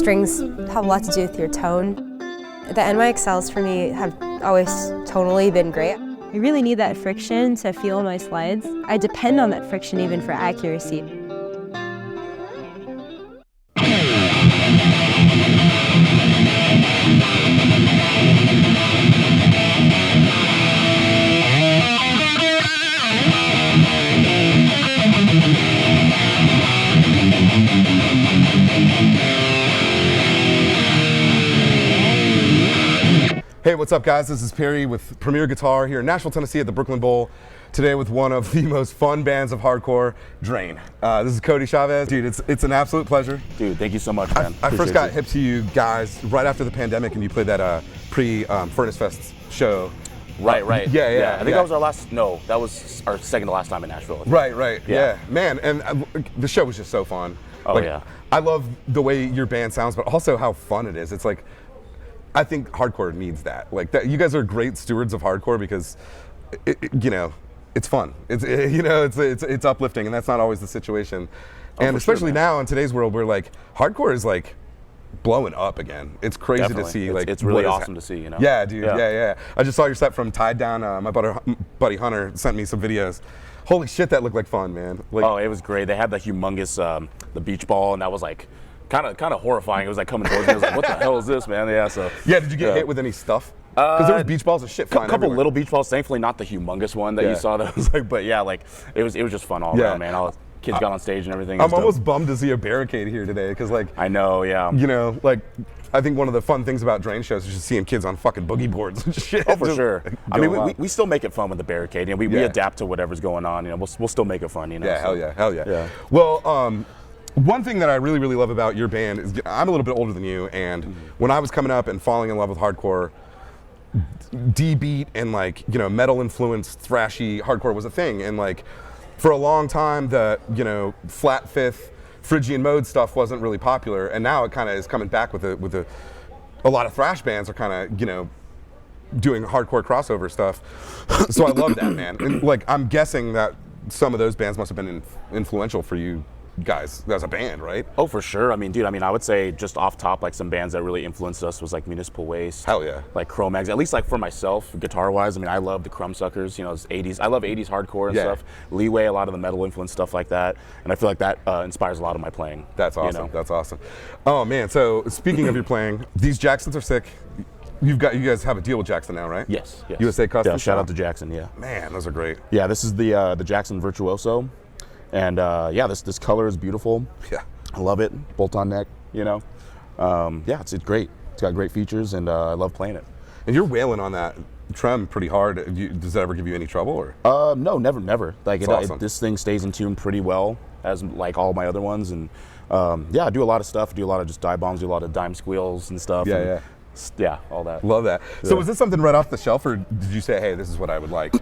strings have a lot to do with your tone. The NYXLs for me have always tonally been great. I really need that friction to feel my slides. I depend on that friction even for accuracy. Hey, what's up guys? This is Perry with Premier Guitar here in Nashville, Tennessee at the Brooklyn Bowl. Today with one of the most fun bands of hardcore, Drain. This is Cody Chavez. Dude, it's an absolute pleasure. Dude, thank you so much, man. I first got hip to you guys right after the pandemic and you played that pre-Furnace Fest show. Right. Yeah. I think that was our last, no, that was our second to last time in Nashville. Right. Yeah. Man, and the show was just so fun. Oh, yeah. I love the way your band sounds, but also how fun it is. It's like, I think hardcore needs that. Like that, you guys are great stewards of hardcore because, it's fun. It's uplifting, and that's not always the situation. And especially now in today's world, where like hardcore is like blowing up again. It's crazy Definitely. to see. It's really awesome to see. Yeah, dude. Yeah. I just saw your set from Tied Down. My buddy Hunter sent me some videos. Holy shit, that looked like fun, man. Like, oh, it was great. They had the humongous the beach ball, and that was like kind of horrifying. It was like coming towards me. I was like, what the hell is this, man? Yeah. So yeah, did you get hit with any stuff? Because there was beach balls and shit flying A couple everywhere. little beach balls. Thankfully, not the humongous one that you saw. That was like, but yeah, like it was just fun all around, man. All the kids got on stage and everything. I'm almost bummed to see a barricade here today because, like, I know, yeah. I think one of the fun things about Drain shows is just seeing kids on fucking boogie boards and shit. Oh, for sure. I mean, we still make it fun with the barricade. We adapt to whatever's going on. We'll still make it fun. Yeah, so. hell yeah. Well, one thing that I really, really love about your band is I'm a little bit older than you, and when I was coming up and falling in love with hardcore, D-beat and metal influenced thrashy hardcore was a thing, and like for a long time the flat fifth Phrygian mode stuff wasn't really popular, and now it kind of is coming back with a lot of thrash bands are kind of doing hardcore crossover stuff. So I love that, man. And like I'm guessing that some of those bands must have been influential for you guys as a band, right? Oh, for sure. I mean, dude, I would say just off top, like some bands that really influenced us was like Municipal Waste. Hell yeah. Like Cro-Mags, at least like for myself, guitar-wise, I love the Crumbsuckers, it's 80s. I love 80s hardcore and stuff. Leeway, a lot of the metal influence, stuff like that. And I feel like that inspires a lot of my playing. That's awesome. That's awesome. Oh man, so speaking of your playing, these Jacksons are sick. You guys have a deal with Jackson now, right? Yes. USA Custom. Yeah, shout out to Jackson, yeah. Man, those are great. Yeah, this is the Jackson Virtuoso. And this color is beautiful. Yeah, I love it. Bolt-on neck, Yeah, it's great. It's got great features, and I love playing it. And you're wailing on that trem pretty hard. Does that ever give you any trouble, or? No, never. Like awesome. This thing stays in tune pretty well, as like all my other ones, and I do a lot of stuff. Do a lot of just dive bombs, do a lot of dime squeals and stuff. Yeah, all that. Love that. So was this something right off the shelf, or did you say, hey, this is what I would like?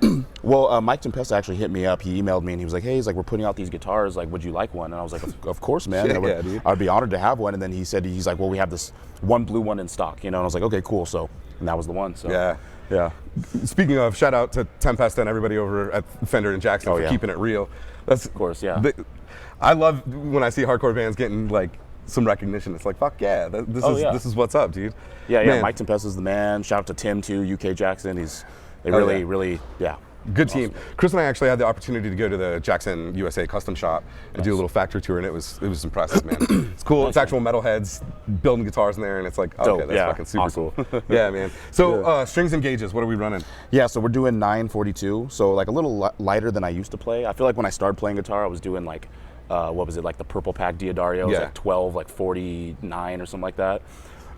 Well, Mike Tempesta actually hit me up. He emailed me and he was like, hey, we're putting out these guitars. Like, would you like one? And I was like, of course, man. Dude. I'd be honored to have one. And then he's like, well, we have this one blue one in stock, And I was like, okay, cool. So, and that was the one. So yeah. Speaking of, shout out to Tempesta and everybody over at Fender and Jackson for keeping it real. That's of course, yeah. I love when I see hardcore bands getting some recognition. It's like, fuck yeah, this is what's up, dude. Yeah. Mike Tempesta's the man. Shout out to Tim too, UK Jackson. They really good team. Chris and I actually had the opportunity to go to the Jackson USA custom shop and do a little factory tour, and it was impressive, man. It's cool. It's actual metalheads building guitars in there, and it's like, okay, that's fucking super awesome. Cool. Yeah, man. So strings and gauges, what are we running? Yeah, so we're doing 942, so like a little lighter than I used to play. I feel like when I started playing guitar, I was doing like what was it, like the Purple Pack Diodario? It was like 12, like 49 or something like that.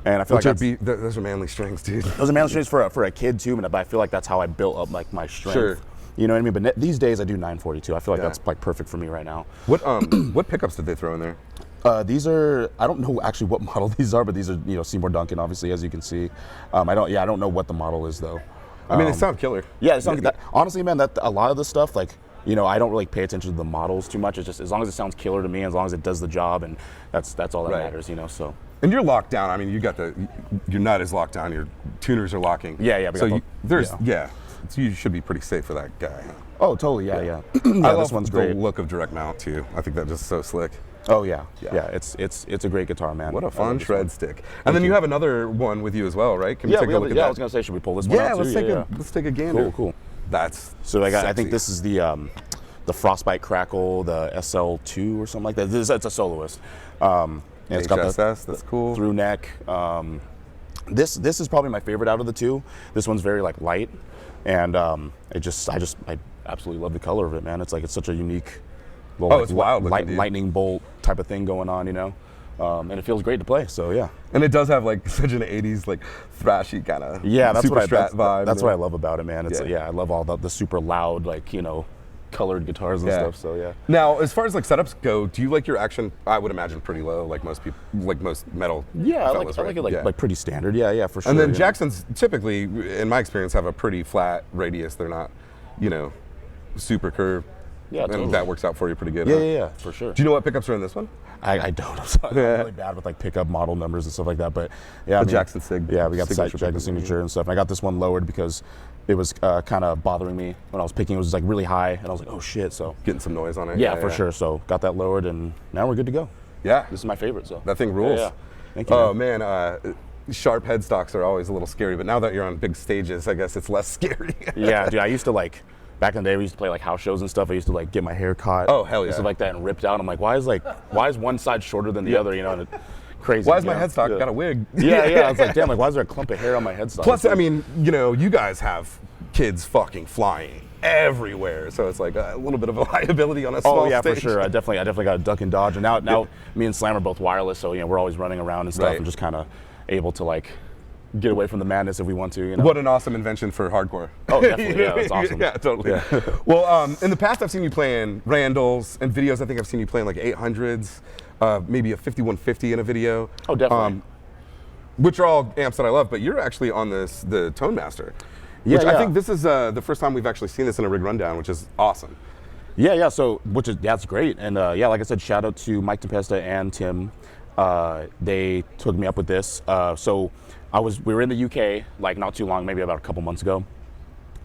And I feel those are manly strings, dude. Those are manly strings for a kid too, but I feel like that's how I built up like my strength. Sure. You know what I mean? But these days I do 942. I feel like that's like perfect for me right now. What pickups did they throw in there? These are, I don't know actually what model these are, but these are Seymour Duncan, obviously, as you can see. I don't know what the model is though. I mean, they sound killer. Yeah, it sounds honestly, man, that a lot of the stuff, like, I don't really pay attention to the models too much. It's just as long as it sounds killer to me, as long as it does the job, and that's all that matters, So. And you're locked down. I mean, your nut is locked down. Your tuners are locking. Yeah. So you should be pretty safe for that guy. Oh, totally. Yeah. I love this one's great. The look of direct mount too. I think that's just so slick. Oh yeah. It's a great guitar, man. What a fun shred stick. And then you have another one with you as well, right? Can we take a look at that? I was gonna say, should we pull this one out too? Let's take a gander. Cool. That's so I sexy. think this is the Frostbite Crackle, the SL2 or something like that. It's a Soloist. And it's got that's cool. Through neck. This is probably my favorite out of the two. This one's very like light, and I absolutely love the color of it, man. It's such a unique little it's wild lightning bolt type of thing going on, and it feels great to play. So yeah. And it does have like such an 80s like thrashy kind of that's super strat vibe. That's what I love about it, man. It's I love all the super loud colored guitars and stuff. So yeah. Now, as far as like setups go, do you like your action? I would imagine pretty low, like most people, like most metal. Yeah, fellas, I like it like pretty standard. Yeah, for sure. And then Jacksons typically, in my experience, have a pretty flat radius. They're not, super curved. Yeah, totally. And that works out for you pretty good. Yeah, for sure. Do you know what pickups are in this one? I don't. I'm really bad with pickup model numbers and stuff like that. But yeah, Jackson Sig. Yeah, we got the Jackson signature and stuff. And I got this one lowered because it was kind of bothering me when I was picking. It was really high, and I was like, oh shit. So getting some noise on it. Yeah, for sure. So got that lowered, and now we're good to go. Yeah, this is my favorite. So that thing rules. Yeah. Thank you. Oh man, sharp headstocks are always a little scary, but now that you're on big stages, I guess it's less scary. Yeah, dude. I used to back in the day, we used to play house shows and stuff. I used to get my hair caught. Oh hell yeah. And stuff like that, and ripped out. I'm like, why is one side shorter than the other? And crazy. Why is my headstock got a wig? Yeah. I was like, damn, why is there a clump of hair on my headstock? Plus, I mean, you guys have kids fucking flying everywhere, so it's like a little bit of a liability on a small stage. For sure. I definitely got to duck and dodge. And now me and Slam are both wireless, so we're always running around and stuff, and just kind of able to get away from the madness if we want to. What an awesome invention for hardcore. Oh, definitely. Yeah, it's awesome. Yeah, totally. Yeah. Well, in the past, I've seen you playing Randalls and videos. I think I've seen you playing 800s, maybe a 5150 in a video. Oh, definitely. Which are all amps that I love, but you're actually on the Tone Master. Which I think this is the first time we've actually seen this in a rig rundown, which is awesome. Yeah. So, that's great. And like I said, shout out to Mike Tempesta and Tim. They took me up with this. So we were in the UK not too long, maybe about a couple months ago.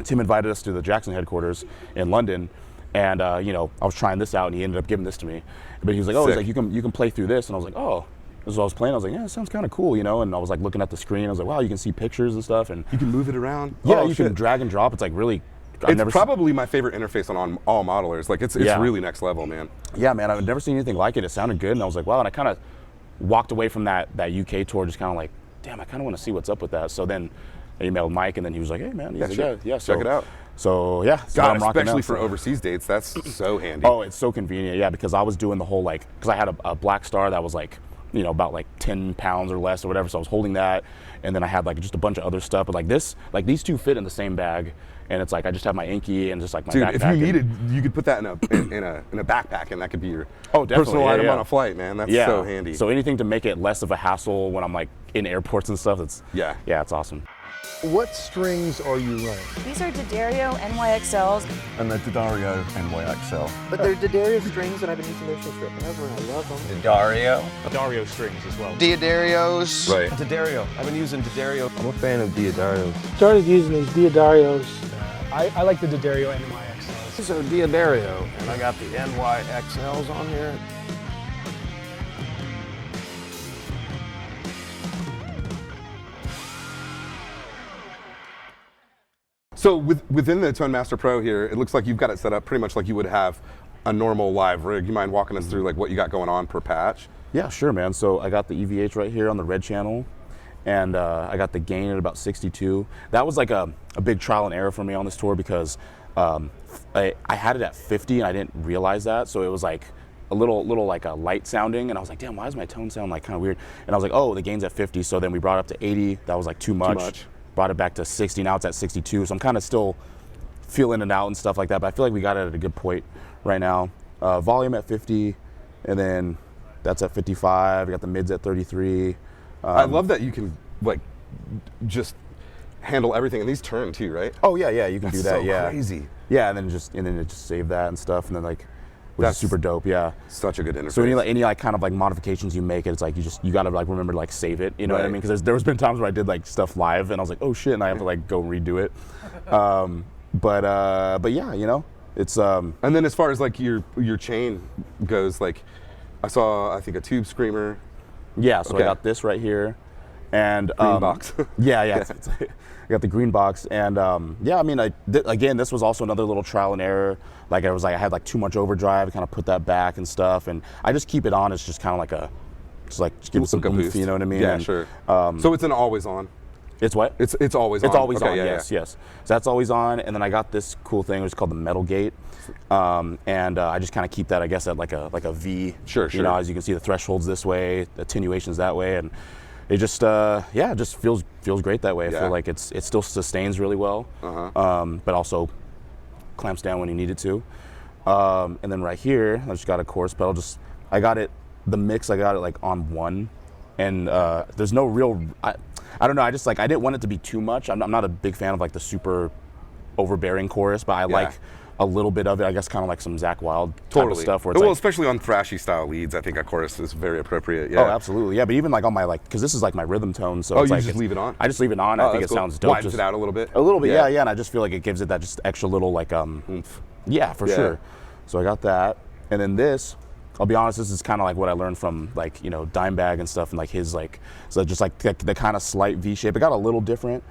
Tim invited us to the Jackson headquarters in London, and I was trying this out, and he ended up giving this to me. But he was like, "Oh, you can play through this," and I was like, "Oh." This is what I was playing. I was like, yeah, it sounds kind of cool, And I was looking at the screen. I was like, wow, you can see pictures and stuff, and you can move it around. Yeah, you can drag and drop. It's really. It's probably my favorite interface on all modelers. It's really next level, man. Yeah, man. I've never seen anything like it. It sounded good, and I was like, wow. And I kind of walked away from that UK tour, just kind of like, damn, I kind of want to see what's up with that. So then I emailed Mike, and then he was like, hey, man, check it out. So yeah, God, especially for overseas dates, that's so handy. Oh, it's so convenient. Yeah, because I was doing the whole because I had a Black Star that was about 10 pounds or less or whatever. So I was holding that, and then I had just a bunch of other stuff. But these two fit in the same bag, and it's I just have my Inky and just my backpack. If you needed, you could put that in a backpack, and that could be your personal item on a flight, man. That's so handy. So anything to make it less of a hassle when I'm in airports and stuff. It's it's awesome. What strings are you running? These are D'Addario NYXLs. And the D'Addario NYXL. But they're D'Addario strings, and I've been using their strings forever, and I love them. D'Addario strings as well. D'Addarios. Right. D'Addario. I've been using D'Addario. I'm a fan of D'Addarios. Started using these D'Addarios. I like the D'Addario NYXLs. These are D'Addario, and I got the NYXLs on here. So within the Tone Master Pro here, it looks like you've got it set up pretty much like you would have a normal live rig. You mind walking us through what you got going on per patch? Yeah, sure, man. So I got the EVH right here on the red channel, and I got the gain at about 62. That was a big trial and error for me on this tour because I had it at 50 and I didn't realize that. So it was a little light sounding, and I was like, damn, why does my tone sound kind of weird? And I was like, oh, the gain's at 50. So then we brought it up to 80. That was too much. Brought it back to 60, now it's at 62. So I'm kind of still feeling it out and stuff like that, but I feel like we got it at a good point right now. Volume at 50, and then that's at 55. We got the mids at 33. I love that you can just handle everything, and these turn too, right? Oh yeah, you can do that. So crazy. Yeah, and then it just save that and stuff, and then which is super dope. Yeah, such a good interface. So any kind of modifications you make, it's you gotta remember to save it. You know what I mean? Because there's been times where I did stuff live, and I was like, oh shit, and I have to go redo it. But yeah, it's. And then as far as your chain goes, I saw, I think, a tube screamer. Yeah, so Okay. I got this right here, and Green box. yeah, I got the green box, and yeah, I mean, again, this was also another little trial and error. Like I had like too much overdrive, kind of put that back and stuff, and I just keep it on. It's just kind of like just give it some oomph, boost. you know what I mean? Yeah, and, sure. So it's an always on. It's what? It's always on. It's always Okay, on. yeah, Yes, yes. So that's always on, and then I got this cool thing, which is called the metal gate, and I just kind of keep that, I guess, at like a V. Sure. You know, as you can see, the threshold's this way, the attenuation's that way, and it just it just feels great that way. I feel like it still sustains really well, but also clamps down when you need it to. And then right here, I just got a chorus pedal. I got it like on 1, and there's no real. I don't know. I didn't want it to be too much. I'm not a big fan of like the super overbearing chorus, but I like a little bit of it. I guess kind of like some Zakk Wylde type of stuff. Where it's especially on thrashy style leads, I think a chorus is very appropriate. Yeah. Oh, absolutely. Yeah, but even like on my because this is like my rhythm tone, so it's you like just leave it on? I just leave it on. I think it sounds dope. Widens it out a little bit. A little bit, yeah, and I just feel like it gives it that just extra little like oomph. Yeah, for sure. So I got that, and then this. I'll be honest, this is kind of like what I learned from like, you know, Dimebag and stuff, and like his like, so just like the kind of slight V shape. It got a little different.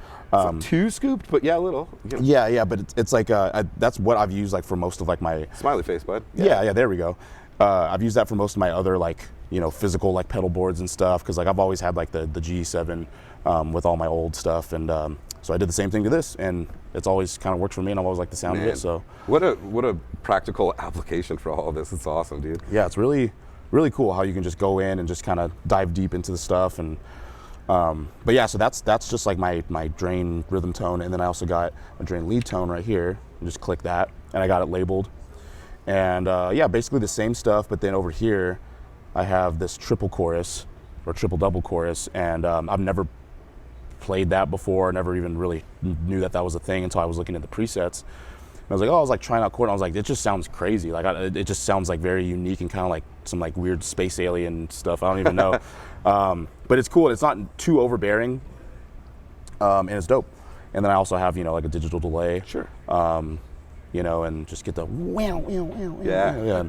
Too scooped, but yeah, a little. You know. Yeah, but it's like, that's what I've used like for most of like my. Smiley face, bud. Yeah, there we go. I've used that for most of my other like, you know, physical like pedal boards and stuff, because like I've always had like the G7 with all my old stuff, and so I did the same thing to this, and it's always kind of worked for me, and I've always liked the sound of it. So what a practical application for all of this. It's awesome, dude. Yeah, it's really cool how you can just go in and just kind of dive deep into the stuff, and but yeah, so that's just like my drain rhythm tone, and then I also got a drain lead tone right here. And just click that, and I got it labeled, and yeah, basically the same stuff, but then over here I have this triple chorus or triple double chorus, and I've never played that before. Never even really knew that was a thing until I was looking at the presets. And I was like, I was like trying out chord, and I was like, it just sounds crazy. Like it just sounds like very unique and kind of like some like weird space alien stuff. I don't even know, but it's cool. It's not too overbearing, and it's dope. And then I also have, you know, like a digital delay. Sure. You know, and just get the wow. Yeah.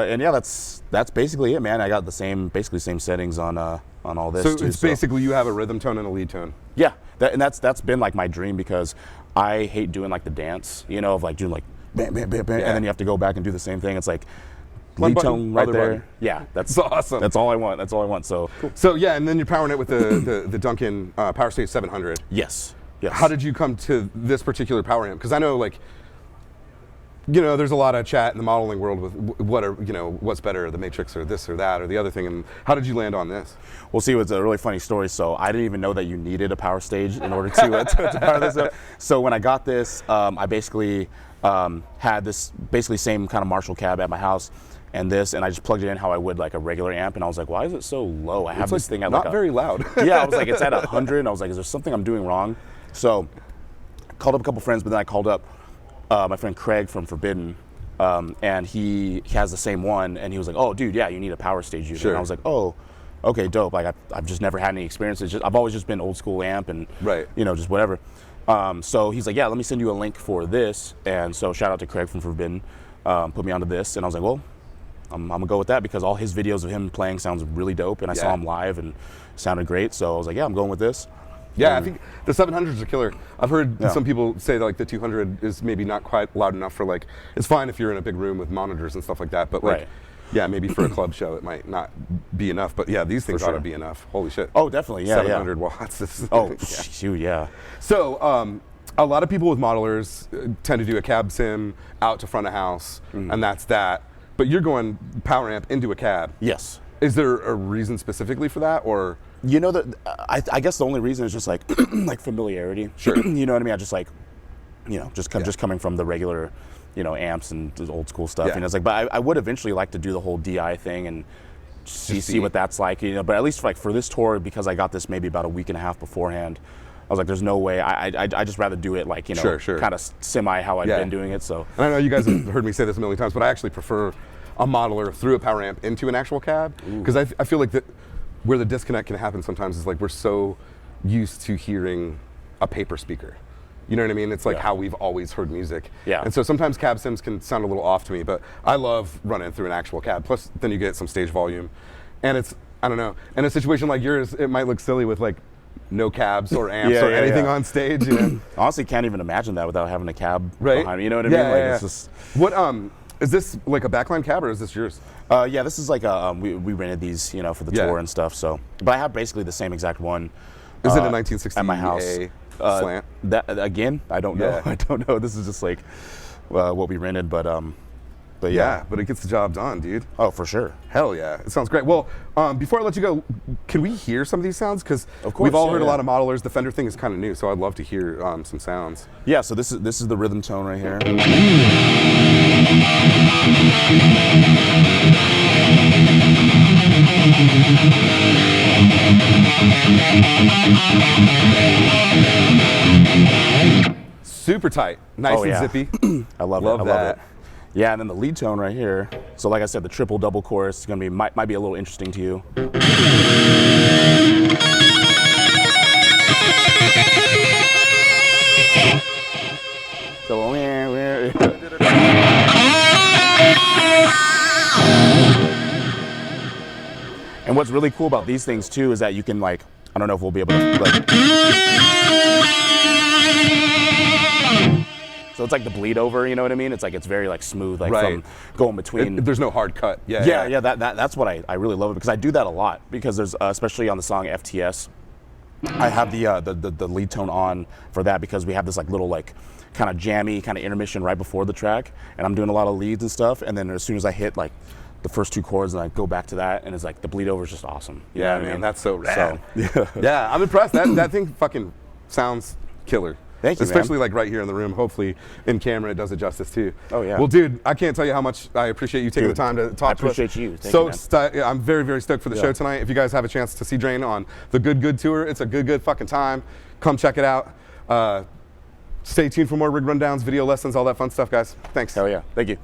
And yeah, that's basically it, man. I got basically same settings on all this. So it's basically you have a rhythm tone and a lead tone. Yeah, that's been like my dream, because I hate doing like the dance, you know, of like doing like bam, bam, bam, bam, and then you have to go back and do the same thing. It's like lead tone right there. Button. Yeah, that's awesome. That's all I want. So cool. So yeah, and then you're powering it with the Duncan PowerStage 700. Yes. How did you come to this particular power amp? Because I know, like, you know, there's a lot of chat in the modeling world with what's better, the Matrix or this or that or the other thing. And how did you land on this? Well, see, it's a really funny story. So I didn't even know that you needed a PowerStage in order to power this up. So when I got this, I basically had this basically same kind of Marshall cab at my house, and I just plugged it in how I would like a regular amp, and I was like, why is it so low? I have this thing at not like very loud. Yeah, I was like, it's at 100, and I was like, is there something I'm doing wrong? So I called up a couple friends, but then I called up my friend Craig from Forbidden, and he has the same one, and he was like, oh, dude, yeah, you need a PowerStage unit. Sure. And I was like, oh, okay, dope. Like I've just never had any experiences. I've always just been old school amp and you know, just whatever. So he's like, yeah, let me send you a link for this. And so shout out to Craig from Forbidden, put me onto this, and I was like, well, I'm gonna go with that, because all his videos of him playing sounds really dope, and I saw him live and sounded great. So I was like, yeah, I'm going with this. Yeah, I think the 700s are killer. I've heard some people say that like the 200 is maybe not quite loud enough for like, it's fine if you're in a big room with monitors and stuff like that, but like, yeah, maybe for a club show it might not be enough, but yeah, these things ought to be enough. Holy shit. Oh, definitely, yeah. 700 watts. Oh, shoot, yeah. So, a lot of people with modelers tend to do a cab sim out to front of house, and that's that. But you're going power amp into a cab. Yes. Is there a reason specifically for that, or? You know, I guess the only reason is just like like familiarity. Sure. You know what I mean? I just like, you know, just coming from the regular, you know, amps and the old school stuff. And it's like, but I would eventually like to do the whole DI thing and see what that's like. You know, but at least like for this tour, because I got this maybe about a week and a half beforehand, I was like, there's no way. I just rather do it like, you know, kind of semi how I've been doing it. So. And I know you guys have heard me say this a million times, but I actually prefer a modeler through a power amp into an actual cab, because I feel like that where the disconnect can happen sometimes is like we're so used to hearing a paper speaker. You know what I mean? It's like Yeah. how we've always heard music. Yeah. And so sometimes cab sims can sound a little off to me, but I love running through an actual cab. Plus, then you get some stage volume. And it's, I don't know, in a situation like yours, it might look silly with like no cabs or amps or anything on stage. You know? Honestly, can't even imagine that without having a cab Right? behind me. You know what I mean? Like, it's just. What, is this like a backline cab or is this yours? Yeah, this is like we rented these, you know, for the tour and stuff. So, but I have basically the same exact one. Is it a 1960 at my house? Slant? That again, I don't know. I don't know. This is just like what we rented, but yeah. But it gets the job done, dude. Oh, for sure. Hell yeah, it sounds great. Well, before I let you go, can we hear some of these sounds? Because we've all heard a lot of modelers. The Fender thing is kind of new, so I'd love to hear some sounds. Yeah. So this is the rhythm tone right here. Super tight, nice Oh, and yeah. zippy. I love it. Yeah, and then the lead tone right here. So like I said, the triple double chorus is gonna be might be a little interesting to you. So and what's really cool about these things too is that you can like, I don't know if we'll be able to like. So it's like the bleed over, you know what I mean? It's like it's very like smooth, like from going between. There's no hard cut. Yeah. That's what I really love it because I do that a lot because there's especially on the song FTS, I have the lead tone on for that because we have this like little like kind of jammy kind of intermission right before the track, and I'm doing a lot of leads and stuff, and then as soon as I hit like the first two chords and I go back to that, and it's like the bleed over is just awesome. You know what I mean? That's so rad. So, yeah, I'm impressed. That thing fucking sounds killer. Thank you, Especially man. like right here in the room. Hopefully in camera it does it justice too. Oh yeah. Well, dude, I can't tell you how much I appreciate you taking the time to talk to us. I appreciate you. Thank you, I'm very, very stoked for the show tonight. If you guys have a chance to see Drain on the Good tour, it's a good fucking time. Come check it out. Stay tuned for more rig rundowns, video lessons, all that fun stuff, guys. Thanks. Hell yeah. Thank you.